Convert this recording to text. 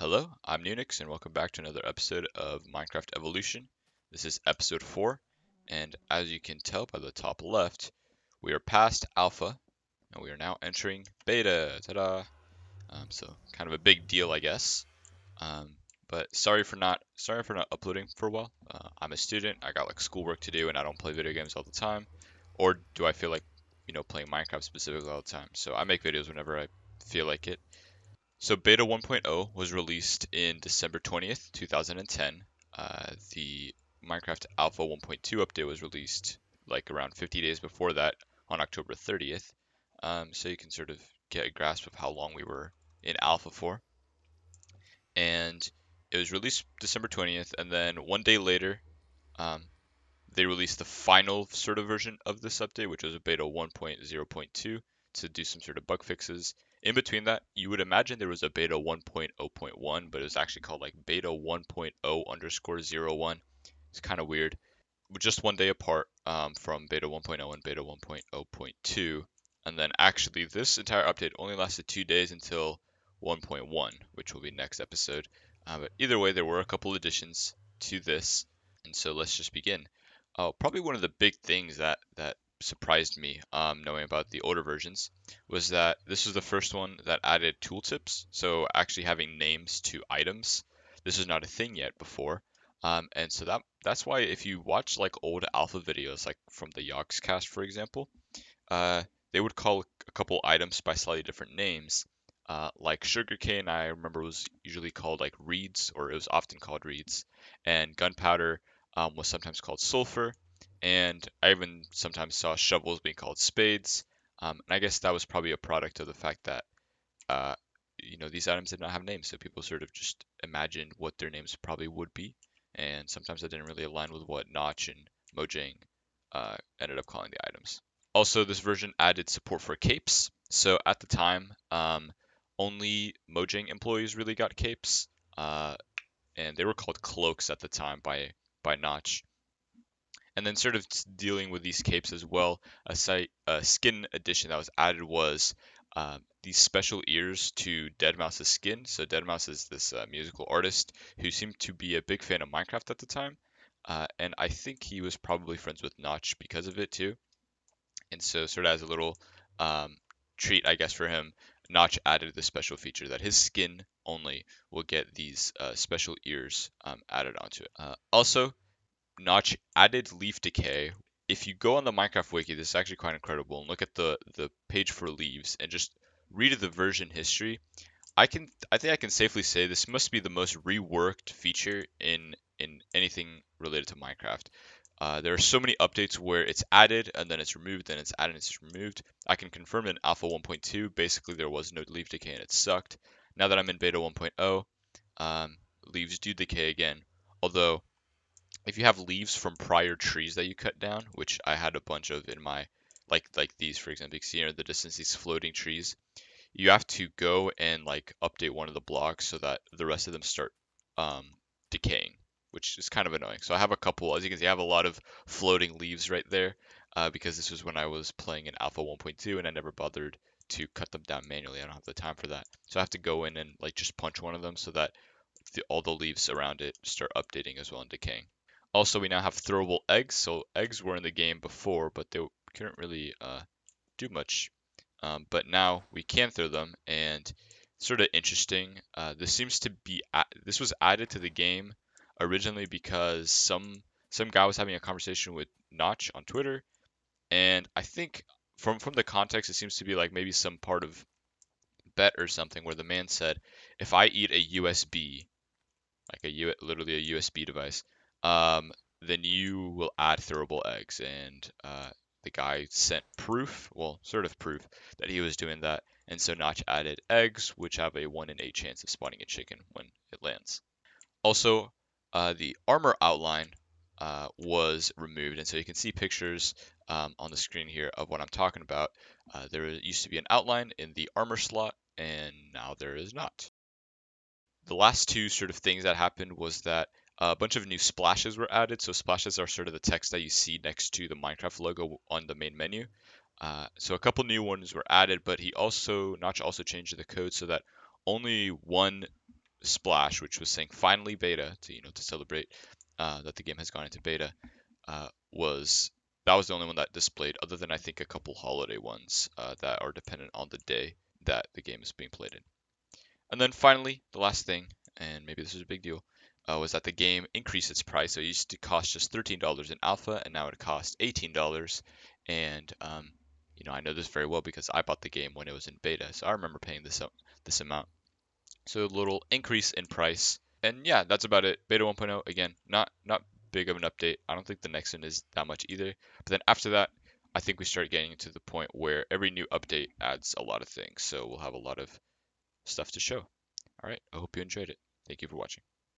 Hello, I'm Nunix, and welcome back to another episode of Minecraft Evolution. This is episode 4, and as you can tell by the top left, we are past alpha, and we are now entering beta. Ta-da! So kind of a big deal, I guess. But sorry for not uploading for a while. I'm a student. I got like schoolwork to do, and I don't play video games all the time. Or do I feel like, playing Minecraft specifically all the time? So I make videos whenever I feel like it. So Beta 1.0 was released in December 20th, 2010. The Minecraft Alpha 1.2 update was released like around 50 days before that on October 30th. So you can sort of get a grasp of how long we were in alpha for. And it was released December 20th, and then one day later, um, they released the final sort of version of this update, which was a beta 1.0.2 to do some sort of bug fixes. In between that, you would imagine there was a beta 1.0.1, but it was actually called like beta 1.0_01. It's kind of weird. Just one day apart from beta 1.0 and beta 1.0.2. And then actually, this entire update only lasted 2 days until 1.1, which will be next episode. But either way, there were a couple additions to this. And so let's just begin. Probably one of the big things that surprised me, knowing about the older versions, was that this was the first one that added tooltips. So actually having names to items. This was not a thing yet before. And so that's why if you watch like old alpha videos, like from the Yogscast, for example, uh, they would call a couple items by slightly different names. Like sugarcane, I remember was usually called like reeds, or it was often called reeds, and gunpowder was sometimes called sulfur, and I even sometimes saw shovels being called spades. And I guess that was probably a product of the fact that uh, these items did not have names, so people sort of just imagined what their names probably would be, and sometimes that didn't really align with what Notch and Mojang ended up calling the items. Also, this version added support for capes. So at the time, only Mojang employees really got capes, and they were called cloaks at the time by Notch. And then sort of dealing with these capes as well, a skin addition that was added was these special ears to deadmau5's skin. So deadmau5 is this musical artist who seemed to be a big fan of Minecraft at the time, and I think he was probably friends with Notch because of it too. And so, sort of as a little um, treat, I guess, for him, Notch added the special feature that his skin only will get these special ears added onto it. Also, Notch added leaf decay. If you go on the Minecraft wiki, this is actually quite incredible, and look at the page for leaves and just read the version history. I think I can safely say this must be the most reworked feature in anything related to Minecraft. There are so many updates where it's added and then it's removed, then it's added and it's removed. I can confirm in Alpha 1.2, basically there was no leaf decay and it sucked. Now that I'm in Beta 1.0, leaves do decay again. Although, if you have leaves from prior trees that you cut down, which I had a bunch of in my, like these for example, you can see here in the distance these floating trees, you have to go and like update one of the blocks so that the rest of them start um, decaying, which is kind of annoying. So I have a couple, as you can see, I have a lot of floating leaves right there because this was when I was playing in Alpha 1.2 and I never bothered to cut them down manually. I don't have the time for that. So I have to go in and like just punch one of them so that all the leaves around it start updating as well and decaying. Also, we now have throwable eggs. So eggs were in the game before, but they couldn't really do much. But now we can throw them, and sort of interesting. This was added to the game originally because some guy was having a conversation with Notch on Twitter, and I think from the context it seems to be like maybe some part of bet or something where the man said, if I eat a USB, like literally a USB device, um, then you will add throwable eggs. And the guy sent proof, well, sort of proof, that he was doing that. And so Notch added eggs, which have a 1 in 8 chance of spawning a chicken when it lands. Also, the armor outline was removed, and so you can see pictures on the screen here of what I'm talking about. There used to be an outline in the armor slot, and now there is not. The last two sort of things that happened was that a bunch of new splashes were added. So splashes are sort of the text that you see next to the Minecraft logo on the main menu. So a couple new ones were added, but Notch also changed the code so that only one splash, which was saying finally beta to celebrate that the game has gone into beta, was that was the only one that displayed, other than I think a couple holiday ones that are dependent on the day that the game is being played in. And then finally, the last thing, and maybe this is a big deal, was that the game increased its price. So it used to cost just $13 in alpha, and now it costs $18. And I know this very well because I bought the game when it was in beta, so I remember paying this amount. So a little increase in price. And yeah, that's about it. Beta 1.0, again, not big of an update. I don't think the next one is that much either. But then after that, I think we start getting to the point where every new update adds a lot of things. So we'll have a lot of stuff to show. All right, I hope you enjoyed it. Thank you for watching.